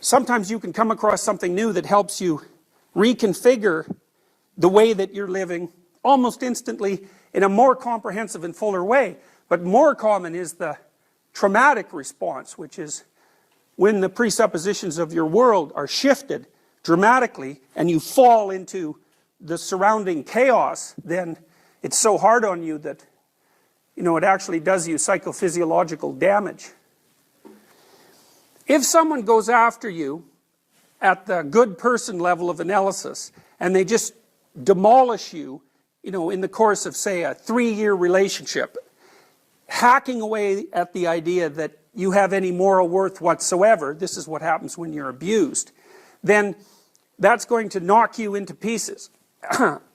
sometimes you can come across something new that helps you reconfigure the way that you're living almost instantly in a more comprehensive and fuller way. But more common is the traumatic response, which is when the presuppositions of your world are shifted dramatically and you fall into the surrounding chaos, then it's so hard on you that, you know, it actually does you psychophysiological damage. If someone goes after you at the good person level of analysis and they just demolish you, you know, in the course of, say, a 3-year relationship, hacking away at the idea that you have any moral worth whatsoever, this is what happens when you're abused, then that's going to knock you into pieces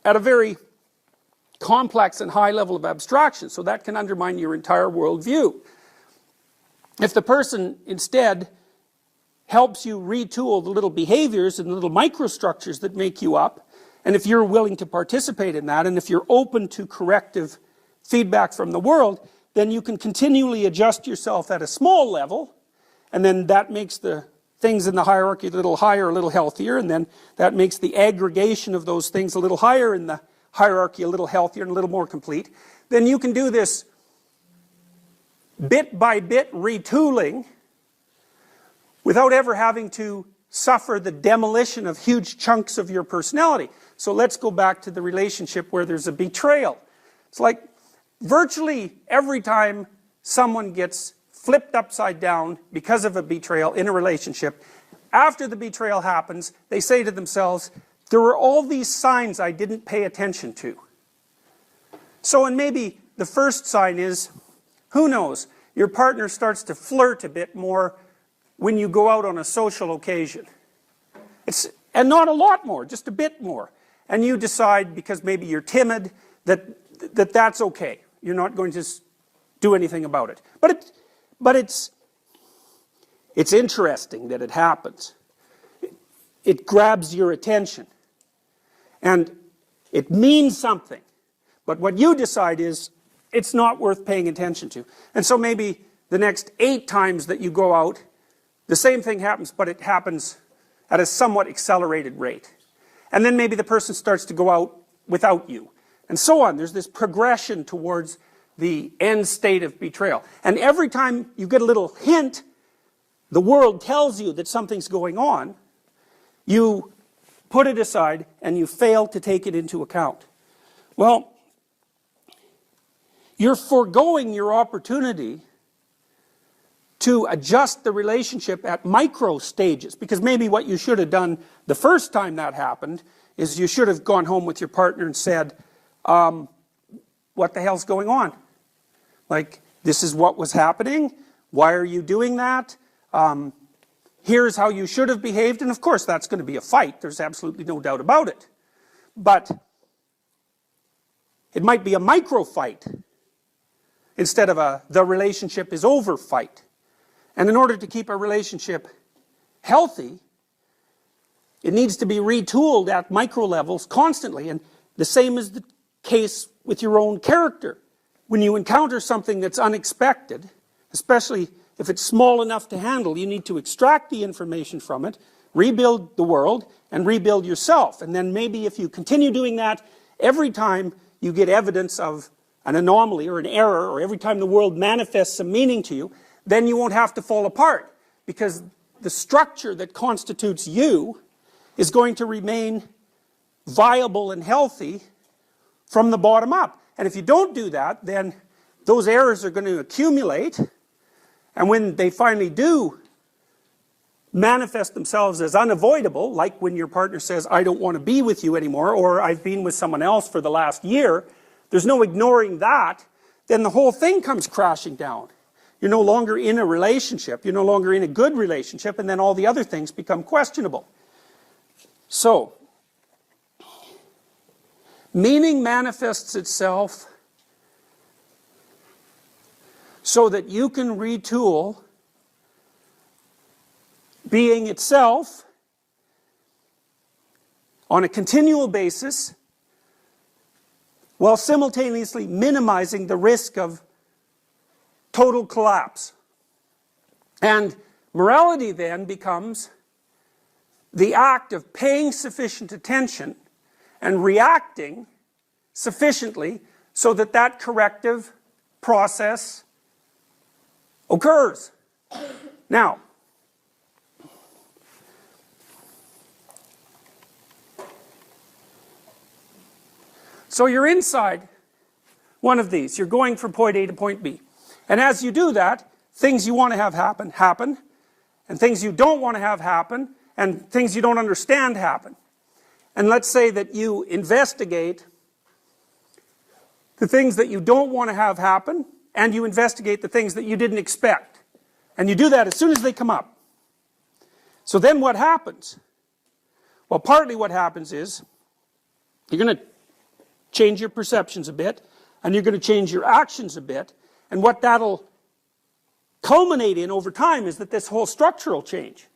at a very complex and high level of abstraction, so that can undermine your entire worldview. If the person instead helps you retool the little behaviors and the little microstructures that make you up, and if you're willing to participate in that, and if you're open to corrective feedback from the world, then you can continually adjust yourself at a small level, and then that makes the things in the hierarchy a little higher, a little healthier, and then that makes the aggregation of those things a little higher in the hierarchy a little healthier and a little more complete. Then you can do this bit by bit retooling without ever having to suffer the demolition of huge chunks of your personality. So let's go back to the relationship where there's a betrayal. It's like virtually every time someone gets flipped upside down because of a betrayal in a relationship, after the betrayal happens, they say to themselves, there were all these signs I didn't pay attention to. So, and maybe the first sign is, who knows, your partner starts to flirt a bit more when you go out on a social occasion. And not a lot more, just a bit more. And you decide, because maybe you're timid, that's okay. You're not going to do anything about it. But it's interesting that it happens. It grabs your attention. And it means something. But what you decide is, it's not worth paying attention to. And so maybe the next 8 times that you go out, the same thing happens, but it happens at a somewhat accelerated rate. And then maybe the person starts to go out without you. And so on. There's this progression towards the end state of betrayal. And every time you get a little hint, the world tells you that something's going on, you put it aside and you fail to take it into account. Well, you're foregoing your opportunity to adjust the relationship at micro stages, because maybe what you should have done the first time that happened is you should have gone home with your partner and said, what the hell's going on? Like, this is what was happening. Why are you doing that? Here's how you should have behaved. And of course, that's going to be a fight. There's absolutely no doubt about it. But it might be a micro fight instead of a the relationship is over fight. And in order to keep a relationship healthy, it needs to be retooled at micro levels constantly. And the same is the case with your own character. When you encounter something that's unexpected, especially if it's small enough to handle, you need to extract the information from it, rebuild the world, and rebuild yourself. And then maybe if you continue doing that, every time you get evidence of an anomaly or an error, or every time the world manifests some meaning to you, then you won't have to fall apart, because the structure that constitutes you is going to remain viable and healthy from the bottom up. And if you don't do that, then those errors are going to accumulate, and when they finally do manifest themselves as unavoidable, like when your partner says, I don't want to be with you anymore, or I've been with someone else for the last year, there's no ignoring that, then the whole thing comes crashing down. You're no longer in a relationship, you're no longer in a good relationship, and then all the other things become questionable. So, meaning manifests itself so that you can retool being itself on a continual basis, while simultaneously minimizing the risk of total collapse. And morality then becomes the act of paying sufficient attention and reacting sufficiently so that that corrective process occurs. Now, so you're inside one of these. You're going from point A to point B. And as you do that, things you want to have happen, happen. And things you don't want to have happen, and things you don't understand happen. And let's say that you investigate the things that you don't want to have happen, and you investigate the things that you didn't expect. And you do that as soon as they come up. So then what happens? Well, partly what happens is, you're going to change your perceptions a bit, and you're going to change your actions a bit, and what that'll culminate in over time is that this whole structural change.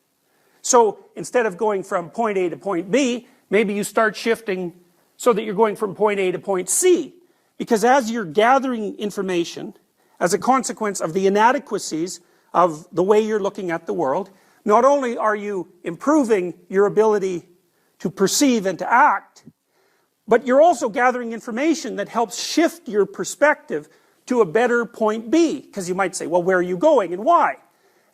So instead of going from point A to point B, maybe you start shifting so that you're going from point A to point C. Because as you're gathering information, as a consequence of the inadequacies of the way you're looking at the world, not only are you improving your ability to perceive and to act, but you're also gathering information that helps shift your perspective to a better point B. Because you might say, well, where are you going and why?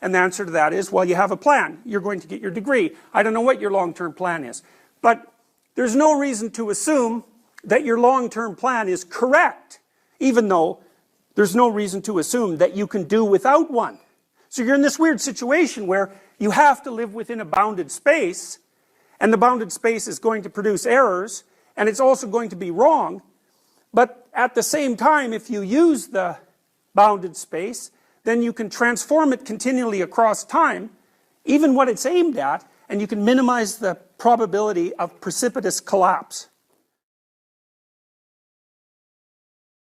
And the answer to that is, well, you have a plan. You're going to get your degree. I don't know what your long-term plan is. But there's no reason to assume that your long-term plan is correct, even though there's no reason to assume that you can do without one. So you're in this weird situation where you have to live within a bounded space, and the bounded space is going to produce errors, and it's also going to be wrong. But at the same time, if you use the bounded space, then you can transform it continually across time, even what it's aimed at, and you can minimize the probability of precipitous collapse.